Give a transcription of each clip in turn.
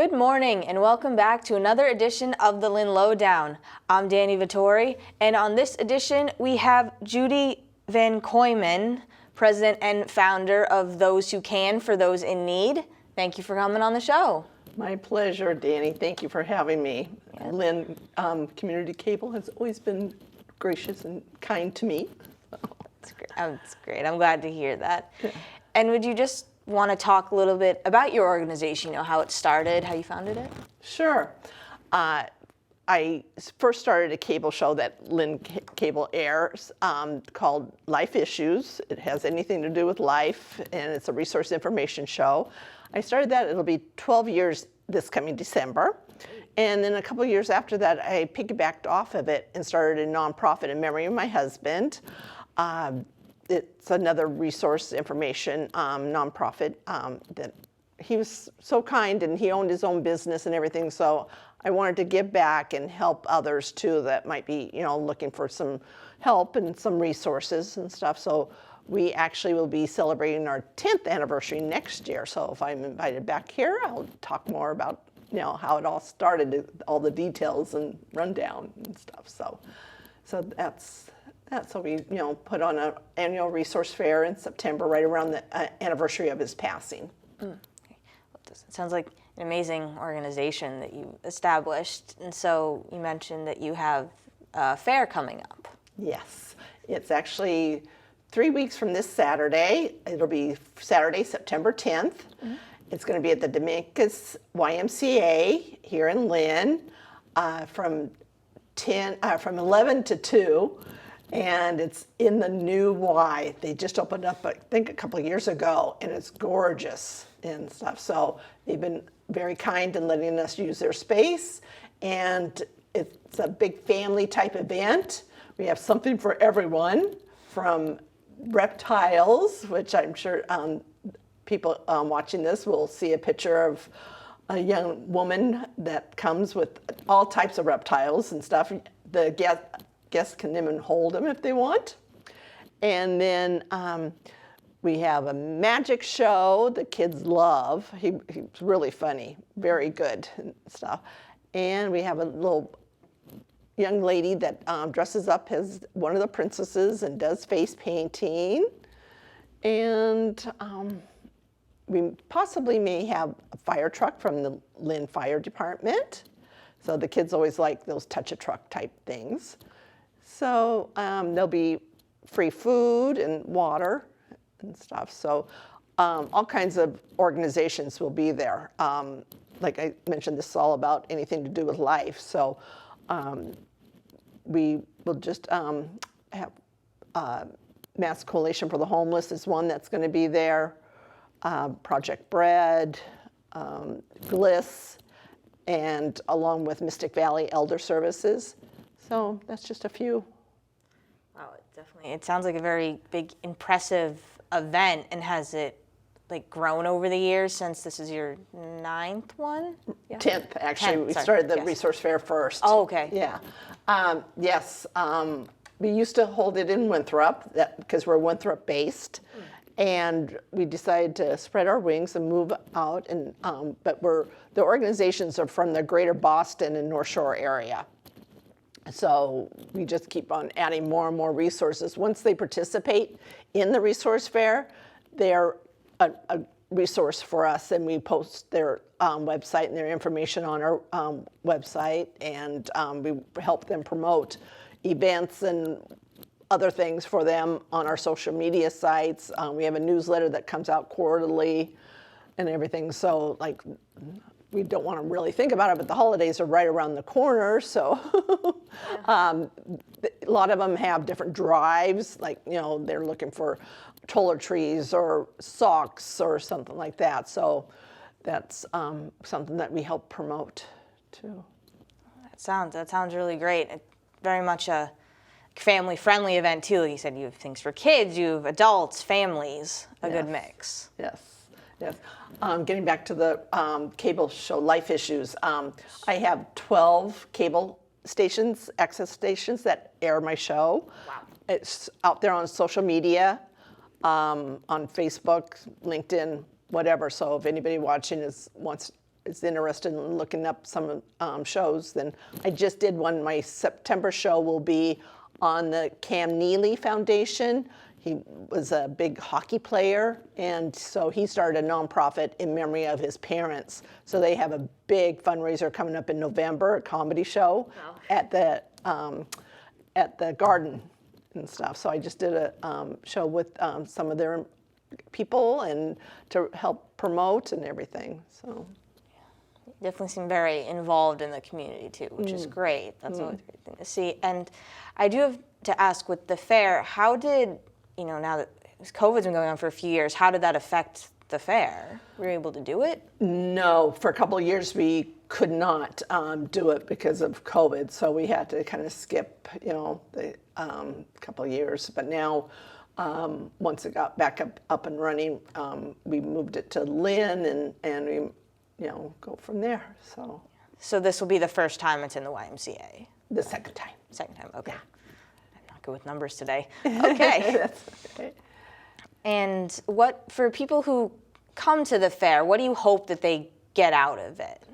Good morning and welcome back to another edition of the Lynn Lowdown. I'm Vittori, and on this edition we have Judie VanKooiman, president and founder of Those Who Can for Those in Need. Thank you for coming on the show. My pleasure, Danny. Thank you for having me. Yeah. Lynn, Community Cable has always been gracious and kind to me. That's great. That's great. I'm glad to hear that. Yeah. And would you just want to talk a little bit about your organization, how it started, how you founded it? Sure. I first started a cable show that Lynn Cable airs called Life Issues. It has anything to do with life, and it's a resource information show. I started that, it'll be 12 years this coming December. And then a couple of years after that, I piggybacked off of it and started a nonprofit in memory of my husband. It's another resource information nonprofit that he was so kind, and he owned his own business and everything. So I wanted to give back and help others too that might be, looking for some help and some resources and stuff. So we actually will be celebrating our 10th anniversary next year. So if I'm invited back here, I'll talk more about, how it all started, all the details and rundown and stuff. So that's what we, put on an annual resource fair in September, right around the anniversary of his passing. Okay. It sounds like an amazing organization that you established. And so you mentioned that you have a fair coming up. Yes, it's actually 3 weeks from this Saturday. It'll be Saturday, September 10th. Mm-hmm. It's going to be at the DeMakes YMCA here in Lynn from 11 to 2. And it's in the new Y. They just opened up, I think, a couple of years ago, and it's gorgeous and stuff. So they've been very kind in letting us use their space, and it's a big family type event. We have something for everyone, from reptiles, which I'm sure people watching this will see a picture of a young woman that comes with all types of reptiles and stuff. The guests can even hold them if they want. And then we have a magic show the kids love. He's really funny, very good and stuff. And we have a little young lady that dresses up as one of the princesses and does face painting. And we possibly may have a fire truck from the Lynn Fire Department. So the kids always like those touch-a-truck type things. So there'll be free food and water and stuff. So all kinds of organizations will be there. Like I mentioned, this is all about anything to do with life. So we will just have Mass Coalition for the Homeless is one that's going to be there. Project Bread, Gliss, and along with Mystic Valley Elder Services. So that's just a few. Wow, it sounds like a very big, impressive event. And has it grown over the years since this is your 9th one? Yeah. 10th, actually. We started the resource fair first. Oh, okay. Yeah. Yes. We used to hold it in Winthrop because we're Winthrop based. And we decided to spread our wings and move out. And but the organizations are from the greater Boston and North Shore area. So we just keep on adding more and more resources. Once they participate in the resource fair, they're a resource for us, and we post their website and their information on our website, and we help them promote events and other things for them on our social media sites. We have a newsletter that comes out quarterly and everything. So we don't want to really think about it, but the holidays are right around the corner. So a lot of them have different drives, they're looking for toiletries or socks or something like that. So that's something that we help promote too. That sounds really great. It's very much a family-friendly event too. Like you said, you have things for kids, you have adults, families, a good mix. Yes. Yes. Getting back to the cable show, Life Issues, I have 12 cable stations, access stations that air my show. Wow. It's out there on social media, on Facebook, LinkedIn, whatever. So if anybody watching wants is interested in looking up some shows, then I just did one. My September show will be on the Cam Neely Foundation. He was a big hockey player, and so he started a nonprofit in memory of his parents. So they have a big fundraiser coming up in November, a comedy show at the Garden and stuff. So I just did a show with some of their people and to help promote and everything. So definitely seem very involved in the community too, which is great. That's always a great thing to see. And I do have to ask, with the fair, how did, now that COVID's been going on for a few years, how did that affect the fair? Were you able to do it? No, for a couple of years we could not do it because of COVID, so we had to kind of skip, the couple of years. But now, once it got back up and running, we moved it to Lynn, and we, go from there. So this will be the first time it's in the YMCA? The second time. Second time, okay. I'm not good with numbers today. Okay. That's okay. And for people who come to the fair, what do you hope that they get out of it?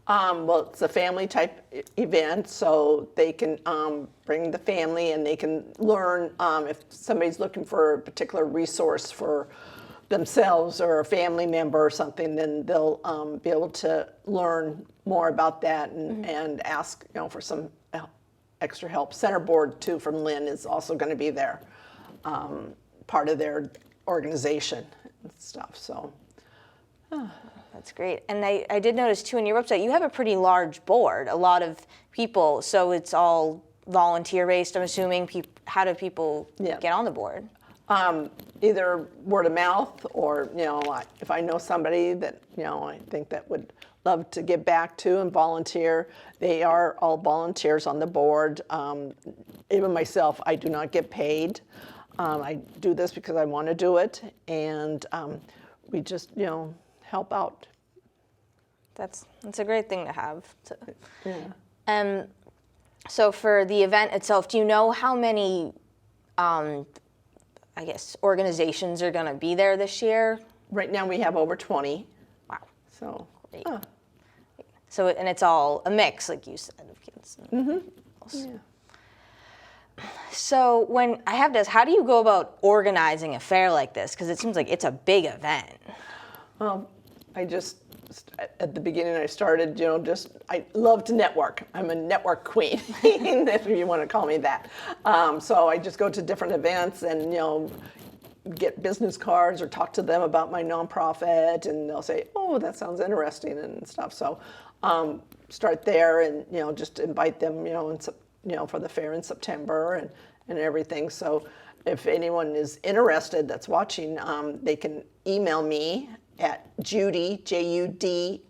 Well, it's a family type event, so they can bring the family and they can learn if somebody's looking for a particular resource for themselves or a family member or something, then they'll be able to learn more about that and ask, for some extra help. Center Board too from Lynn is also going to be there, part of their organization and stuff. So. That's great. And I did notice too on your website, you have a pretty large board, a lot of people, so it's all volunteer based, I'm assuming. How do people get on the board? Either word of mouth or, if I know somebody that, I think that would love to give back to and volunteer. They are all volunteers on the board. Even myself, I do not get paid. I do this because I want to do it, and we just, help out. That's a great thing to have. So for the event itself, do you know how many, organizations are going to be there this year? Right now we have over 20. Wow. So. Great. So and it's all a mix, like you said, of kids. So when I have to ask, how do you go about organizing a fair like this? Because it seems like it's a big event. At the beginning I started, I love to network. I'm a network queen, if you want to call me that. So I just go to different events and, get business cards or talk to them about my nonprofit, and they'll say, oh, that sounds interesting and stuff. So start there and, just invite them, for the fair in September and everything. So if anyone is interested that's watching, they can email me at Judie, Judie,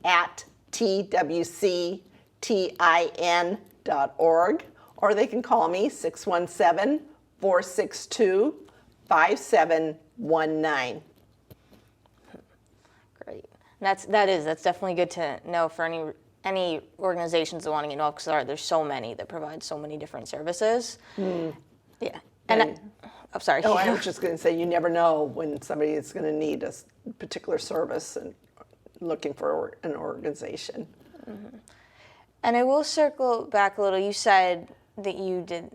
at TWCTIN.org, or they can call me 617-462-5719. Great. That's definitely good to know for any organizations that want to get involved, because there's so many that provide so many different services. Yeah. And I'm sorry. Oh, I was just going to say, you never know when somebody is going to need a particular service and looking for an organization. And I will circle back a little. You said that you did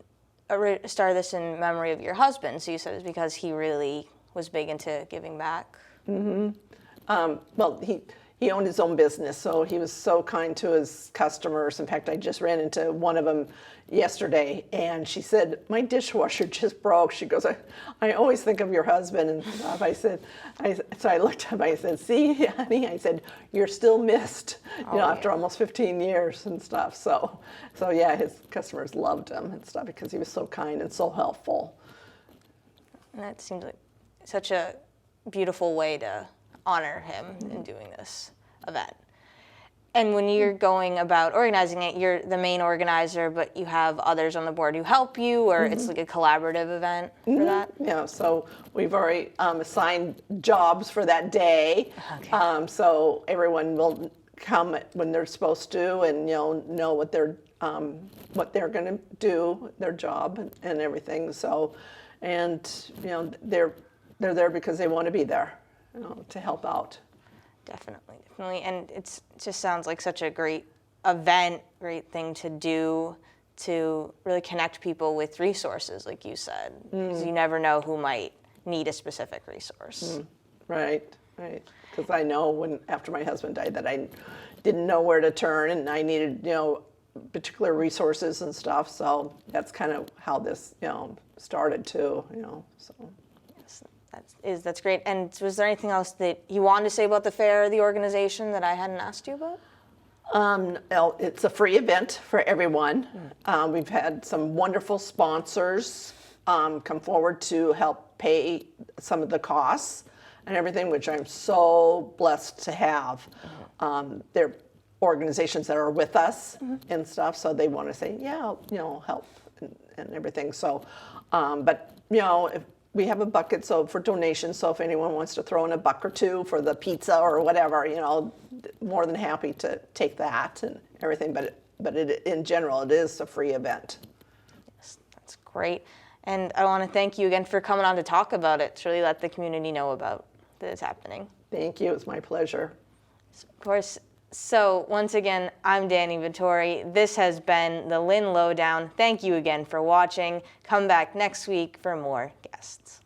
start this in memory of your husband. So you said it's because he really was big into giving back. Well, he owned his own business, so he was so kind to his customers. In fact, I just ran into one of them yesterday, and she said, my dishwasher just broke. She goes, I always think of your husband and stuff. So I looked up, I said, see, honey, I said, you're still missed, after almost 15 years and stuff. So yeah, his customers loved him and stuff because he was so kind and so helpful. And that seems like such a beautiful way to honor him in doing this event. And when you're going about organizing it, you're the main organizer, but you have others on the board who help you, or it's like a collaborative event for that? Yeah, so we've already assigned jobs for that day. Okay. So everyone will come when they're supposed to, and know what they're going to do, their job and everything. So, and they're there because they want to be there, to help out. Definitely. And it just sounds like such a great event, great thing to do to really connect people with resources, like you said, because you never know who might need a specific resource. Right. Because I know after my husband died that I didn't know where to turn, and I needed, particular resources and stuff. So that's kind of how this, started too, so. That's great. And was there anything else that you wanted to say about the fair or the organization that I hadn't asked you about? It's a free event for everyone. We've had some wonderful sponsors come forward to help pay some of the costs and everything, which I'm so blessed to have. They're organizations that are with us and stuff, so they want to say, help and everything. So, but if we have a bucket for donations, so if anyone wants to throw in a buck or two for the pizza or whatever, more than happy to take that and everything. But in general, it is a free event. Yes, that's great. And I want to thank you again for coming on to talk about it, to really let the community know about that it's happening. Thank you. It's my pleasure. Of course. So once again, I'm Dani Vittori. This has been the Lynn Lowdown. Thank you again for watching. Come back next week for more guests.